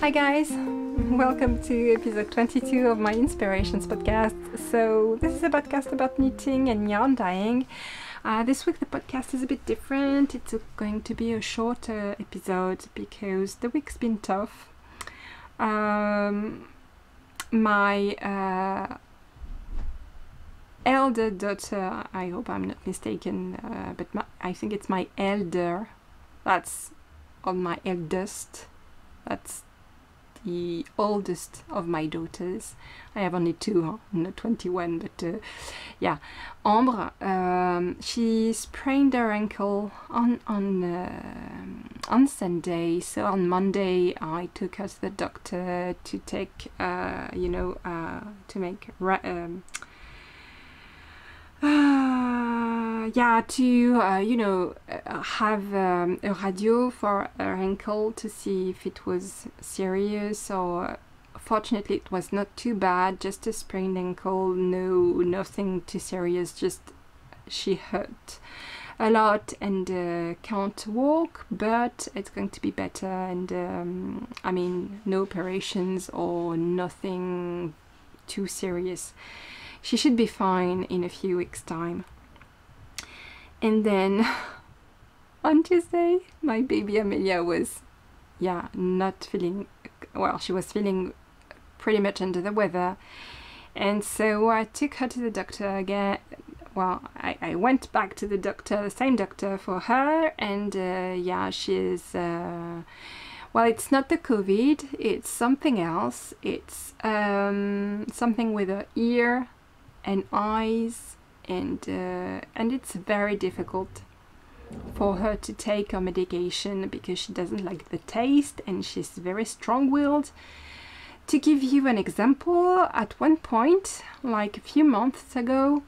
Hi guys, welcome to episode 22 of my Inspirations podcast. So this is a podcast about knitting and yarn dyeing. This week the podcast is a bit different. It's going to be a shorter episode because the week's been tough. My elder daughter, I hope I'm not mistaken, but I think it's my elder, that's on my eldest, that's the oldest of my daughters. I have only two, not 21, but yeah. Ambre, she sprained her ankle on Sunday, so on Monday I took her to the doctor to take, to make have a radio for her ankle to see if it was serious, or fortunately it was not too bad, just a sprained ankle, nothing too serious, just she hurt a lot and can't walk, but it's going to be better, and no operations or nothing too serious. She should be fine in a few weeks' time. And then on Tuesday, my baby Amelia was, not feeling well. She was feeling pretty much under the weather. And so I took her to the doctor again. Well, I went back to the doctor, the same doctor for her. And she's, it's not the COVID, it's something else. It's something with her ear and eyes. And it's very difficult for her to take her medication because she doesn't like the taste and she's very strong-willed. To give you an example, at one point, like a few months ago,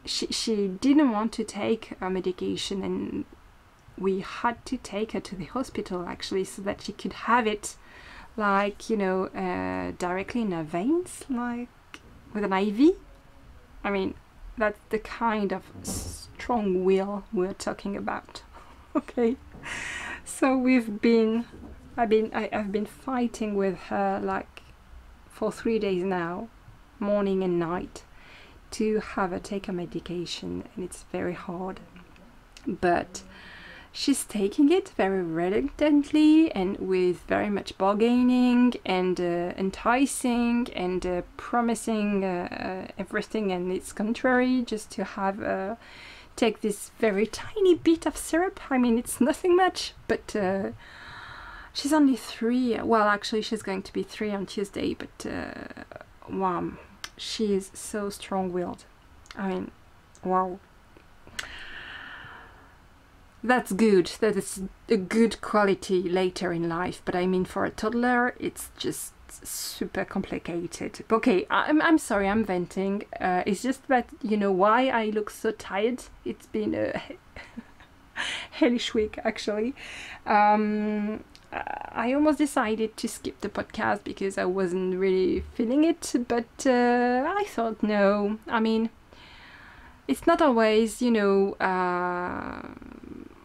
she didn't want to take her medication, and we had to take her to the hospital actually so that she could have it directly in her veins, like with an IV. I mean, that's the kind of strong will we're talking about. Okay, so I've been fighting with her for 3 days now, morning and night, to have her take her medication, and it's very hard. But she's taking it very reluctantly and with very much bargaining and enticing and promising everything and its contrary, just to have take this very tiny bit of syrup. I mean, it's nothing much, but she's only 3. Well, actually she's going to be 3 on Tuesday, but wow, she is so strong-willed. I mean, wow. That's good. That is a good quality later in life. But I mean, for a toddler, it's just super complicated. Okay, I'm sorry, I'm venting. It's just that, why I look so tired. It's been a hellish week, actually. I almost decided to skip the podcast because I wasn't really feeling it. But I thought, no. I mean, it's not always,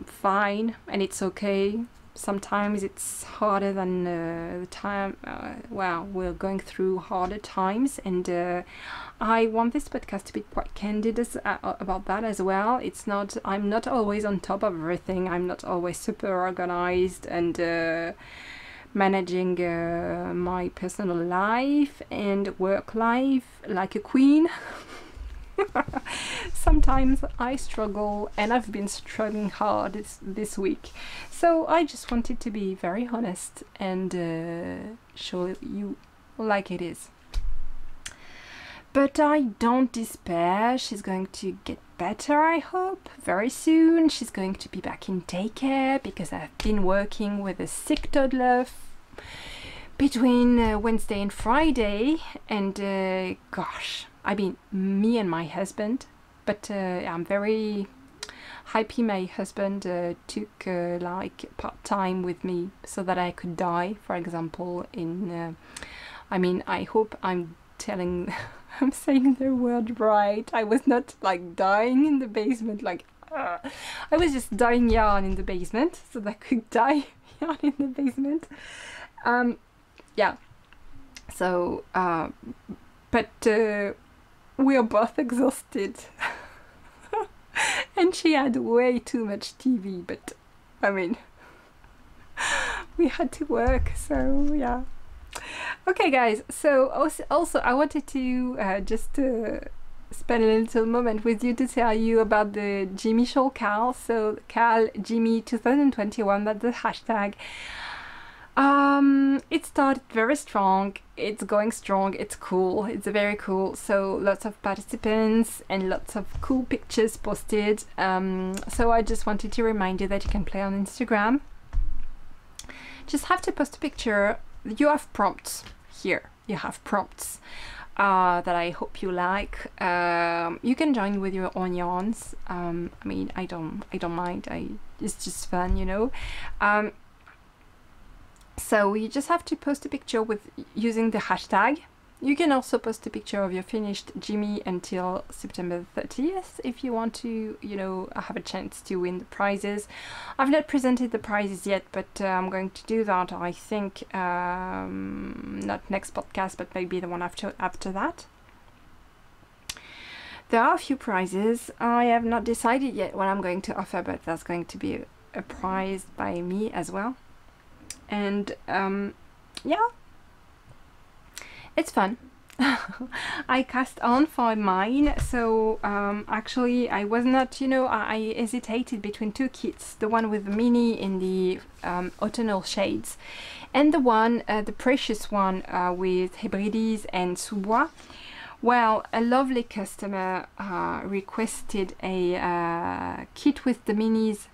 fine, and it's okay. Sometimes it's harder than the time. We're going through harder times, and I want this podcast to be quite candid about that as well. I'm not always on top of everything. I'm not always super organized and managing my personal life and work life like a queen. Sometimes I struggle, and I've been struggling hard this week. So I just wanted to be very honest and show you like it is. But I don't despair. She's going to get better, I hope, very soon. She's going to be back in daycare because I've been working with a sick toddler between Wednesday and Friday, and gosh, I mean, me and my husband, but I'm very happy my husband took part-time with me so that I could dye, for example, I hope I'm saying the word right. I was not dying in the basement, I was just dyeing yarn in the basement so that I could dye yarn in the basement. Yeah, so but we are both exhausted. And she had way too much TV, but I mean, we had to work, so yeah. Okay guys, so also I wanted to just spend a little moment with you to tell you about the Jimmy Shawl KAL. So KAL Jimmy 2021, that's the hashtag. It started very strong, it's going strong, it's cool, it's very cool, so lots of participants and lots of cool pictures posted. So I just wanted to remind you that you can play on Instagram. Just have to post a picture. You have prompts here, you have prompts that I hope you like. You can join with your own yarns. I mean, I don't mind, it's just fun, you know. So you just have to post a picture with using the hashtag. You can also post a picture of your finished Jimmy until September 30th if you want to, you know, have a chance to win the prizes. I've not presented the prizes yet, but I'm going to do that, I think, not next podcast, but maybe the one after that. There are a few prizes. I have not decided yet what I'm going to offer, but that's going to be a prize by me as well. And yeah, it's fun. I cast on for mine, so actually I was not, you know, I hesitated between two kits, the one with the mini in the autumnal shades, and the one, the precious one with Hebrides and Sous-Bois. Well, a lovely customer requested a kit with the minis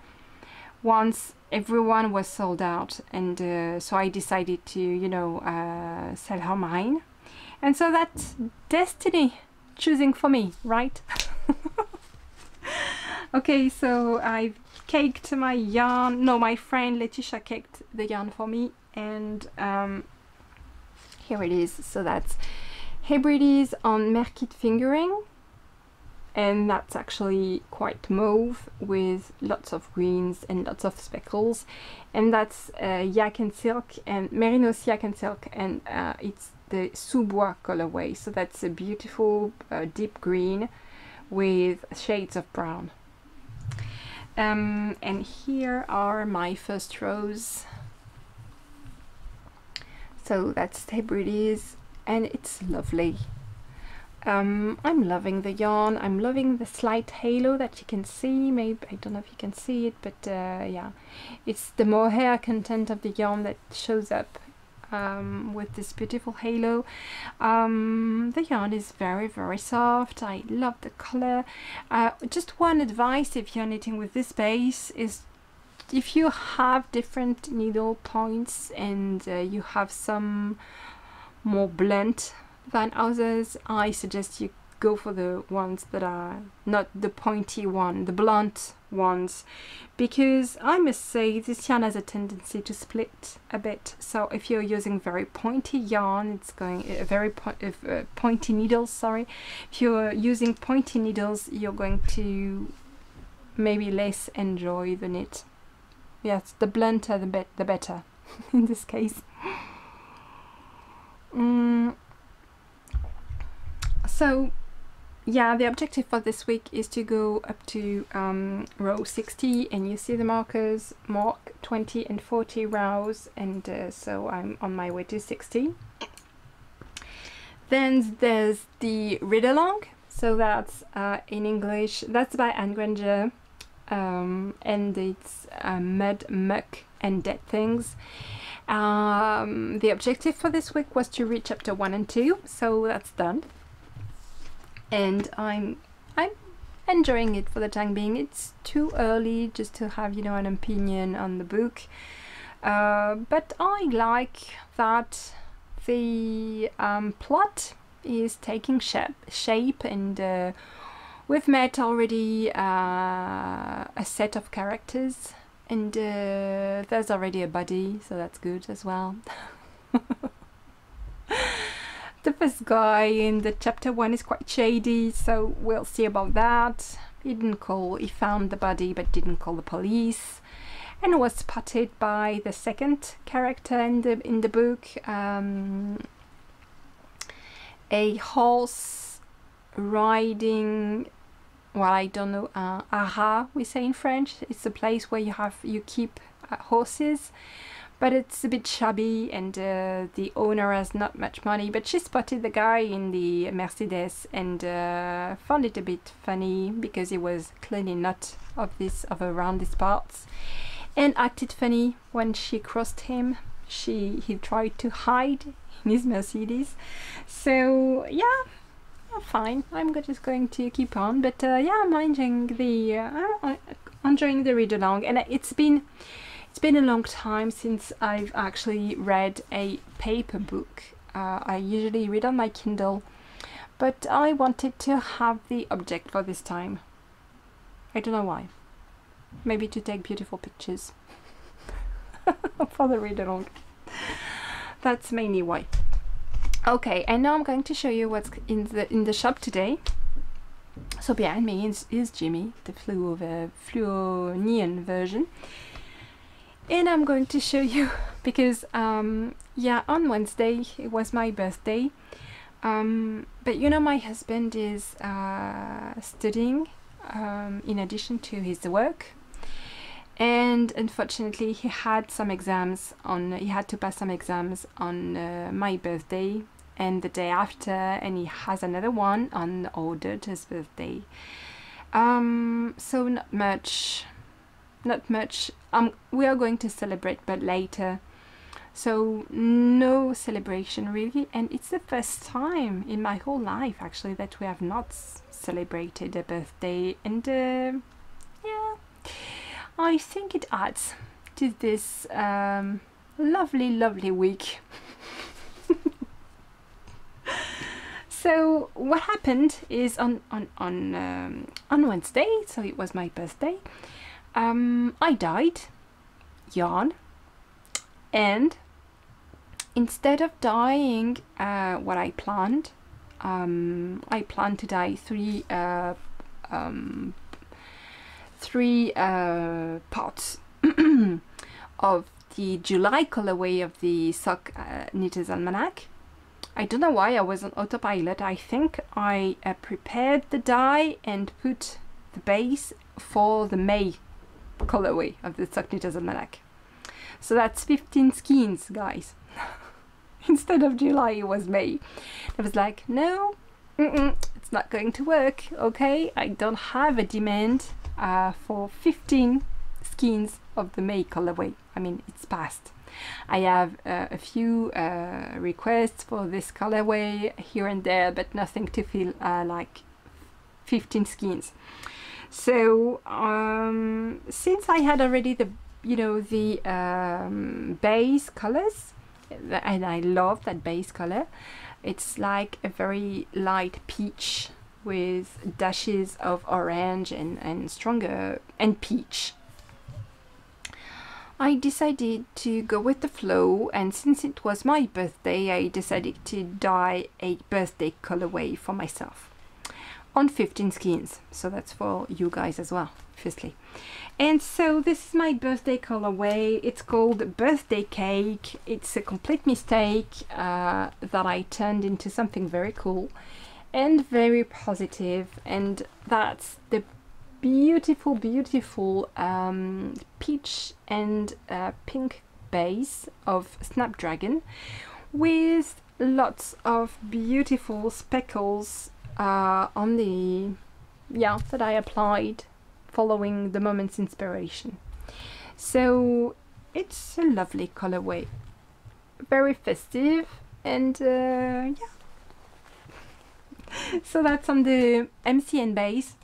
once everyone was sold out, and so I decided to, you know, sell her mine. And so that's destiny choosing for me, right? Okay, so I've caked my yarn. No, my friend Letitia caked the yarn for me, and here it is. So that's Hebrides on Merkit fingering, and that's actually quite mauve with lots of greens and lots of speckles, and that's yak and silk and Merinos yak and silk, and it's the Sous-Bois colorway, so that's a beautiful deep green with shades of brown. And here are my first rows. So that's Hebrides, and it's lovely. I'm loving the yarn. I'm loving the slight halo that you can see. Maybe, I don't know if you can see it, but yeah, it's the mohair content of the yarn that shows up with this beautiful halo. The yarn is very, very soft. I love the color. Just one advice if you're knitting with this base is, if you have different needle points and you have some more blunt than others, I suggest you go for the ones that are not the pointy one, the blunt ones, because I must say this yarn has a tendency to split a bit. So if you're using very pointy yarn, it's going very pointy needles, sorry. If you're using pointy needles, you're going to maybe less enjoy the knit. Yes, the blunter the better in this case. So yeah, the objective for this week is to go up to row 60, and you see the markers mark 20 and 40 rows, and so I'm on my way to 60. Then there's the read along, so that's in English, that's by Anne Granger, and it's Mud, Muck and Dead Things. The objective for this week was to read chapter 1 and 2, so that's done. And I'm enjoying it for the time being. It's too early just to have, you know, an opinion on the book, but I like that the plot is taking shape, and we've met already a set of characters, and there's already a body, so that's good as well. The first guy in the chapter 1 is quite shady, so we'll see about that. He found the body but didn't call the police. and was spotted by the second character in the book, a horse riding, well, I don't know, haras we say in French. It's a place where you keep horses, but it's a bit shabby, and the owner has not much money, but she spotted the guy in the Mercedes and found it a bit funny because he was clearly not of around these parts, and acted funny when she crossed him. He tried to hide in his Mercedes. So yeah, fine, I'm just going to keep on, but yeah, I'm enjoying the read along, and it's been a long time since I've actually read a paper book. I usually read on my Kindle, but I wanted to have the object for this time. I don't know why. Maybe to take beautiful pictures for the read along. That's mainly why. Okay, and now I'm going to show you what's in the shop today. So behind me is Jimmy, the fluo neon version. And I'm going to show you because yeah, on Wednesday it was my birthday, but you know, my husband is studying in addition to his work, and unfortunately he had to pass some exams on my birthday and the day after, and he has another one on our daughter's birthday. So not much. We are going to celebrate, but later. So no celebration really, and it's the first time in my whole life actually that we have not celebrated a birthday, and yeah, I think it adds to this lovely week. So what happened is on Wednesday, so it was my birthday, I died, yawn, and instead of dying what I planned to die three parts of the July colorway of the Sock Knitter's Almanac. I don't know why I was on autopilot. I think I prepared the dye and put the base for the May colorway of the Sock Knitter's Almanac. So that's 15 skeins, guys. Instead of July, it was May. I was like, no, it's not going to work, okay? I don't have a demand for 15 skeins of the May colorway. I mean, it's past. I have a few requests for this colorway here and there, but nothing to feel like 15 skeins. So since I had already the base colors, and I love that base color, it's like a very light peach with dashes of orange and stronger and peach. I decided to go with the flow, and since it was my birthday, I decided to dye a birthday colorway for myself on 15 skeins. So that's for you guys as well, obviously. And so this is my birthday colorway. It's called Birthday Cake. It's a complete mistake that I turned into something very cool and very positive, and that's the beautiful peach and pink base of Snapdragon with lots of beautiful speckles on the, yeah, that I applied following the moment's inspiration. So it's a lovely colorway, very festive, and yeah. So that's on the MCN base.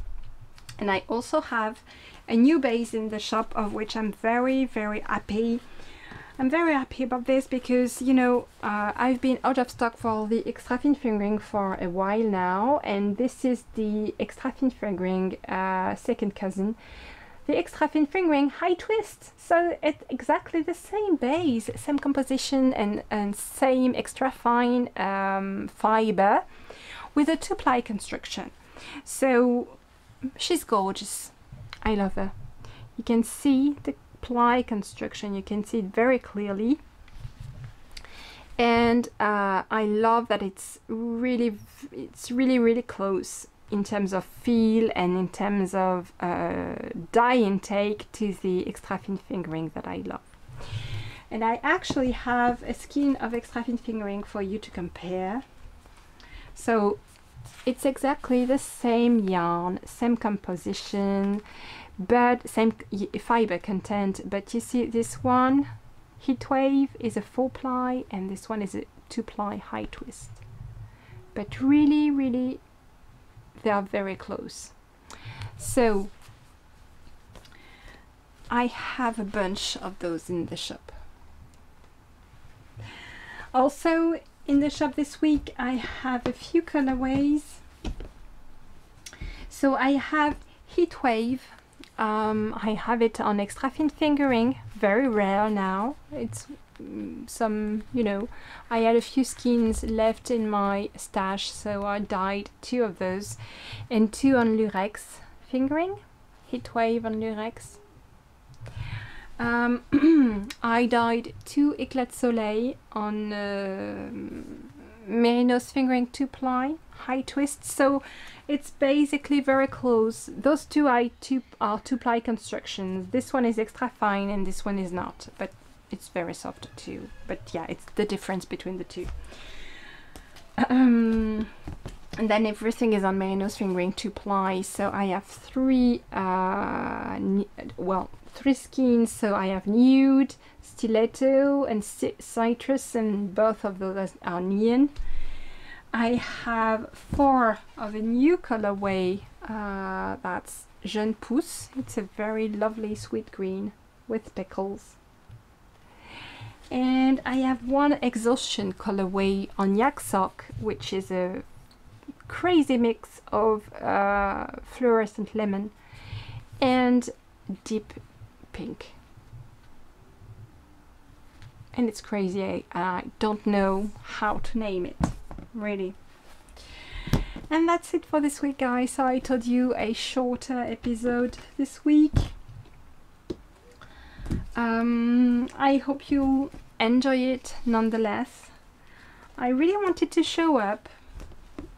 And I also have a new base in the shop, of which I'm very happy. I'm very happy about this because, you know, I've been out of stock for the extra thin fingering for a while now, and this is the extra thin fingering second cousin, the extra thin fingering high twist. So it's exactly the same base, same composition, and same extra fine fiber with a 2-ply construction. So she's gorgeous. I love her. You can see two-ply construction. You can see it very clearly. And I love that it's really close in terms of feel and in terms of dye intake to the extra thin fingering that I love. And I actually have a skein of extra thin fingering for you to compare. So it's exactly the same yarn, same composition, but same fiber content. But you see, this one, Heatwave, is a 4-ply, and this one is a 2-ply high twist. But really, they are very close. So I have a bunch of those in the shop. Also in the shop this week, I have a few colorways. So I have Heatwave. I have it on extra thin fingering, very rare now. It's some, you know, I had a few skeins left in my stash, so I dyed 2 of those, and 2 on lurex fingering, Heatwave on lurex. I dyed 2 Eclat de Soleil on Merinos fingering 2-ply high twist, so it's basically very close. Those two are 2-ply constructions. This one is extra fine and this one is not, but it's very soft too. But yeah, it's the difference between the two. And then everything is on Merinos fingering 2-ply. So I have 3 skeins. So I have Nude, Stiletto and Citrus, and both of those are neon. I have 4 of a new colorway, that's Jeune Pousse. It's a very lovely sweet green with speckles. And I have 1 Exhaustion colorway on Yak Sock, which is a crazy mix of fluorescent lemon and deep pink. And it's crazy, I don't know how to name it, really. And that's it for this week, guys. So I told you a shorter episode this week. I hope you enjoy it nonetheless. I really wanted to show up,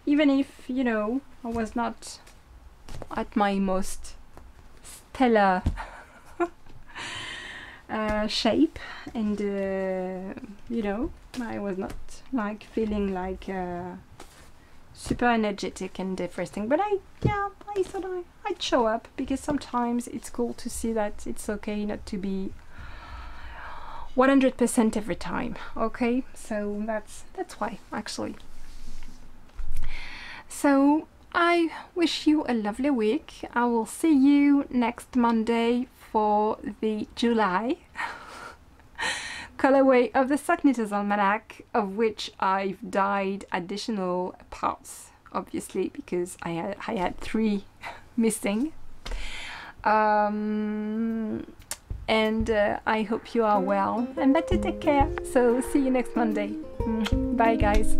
even if, you know, I was not at my most stellar shape, and you know, I was not like feeling like super energetic and everything, but I thought I'd show up, because sometimes it's cool to see that it's okay not to be 100% every time. Okay, so that's why, actually. So I wish you a lovely week. I will see you next Monday for the July colorway of the Sock Knitters Almanac, of which I've dyed additional parts, obviously, because I had 3 missing. And I hope you are well and that you take care. So see you next Monday. Bye, guys.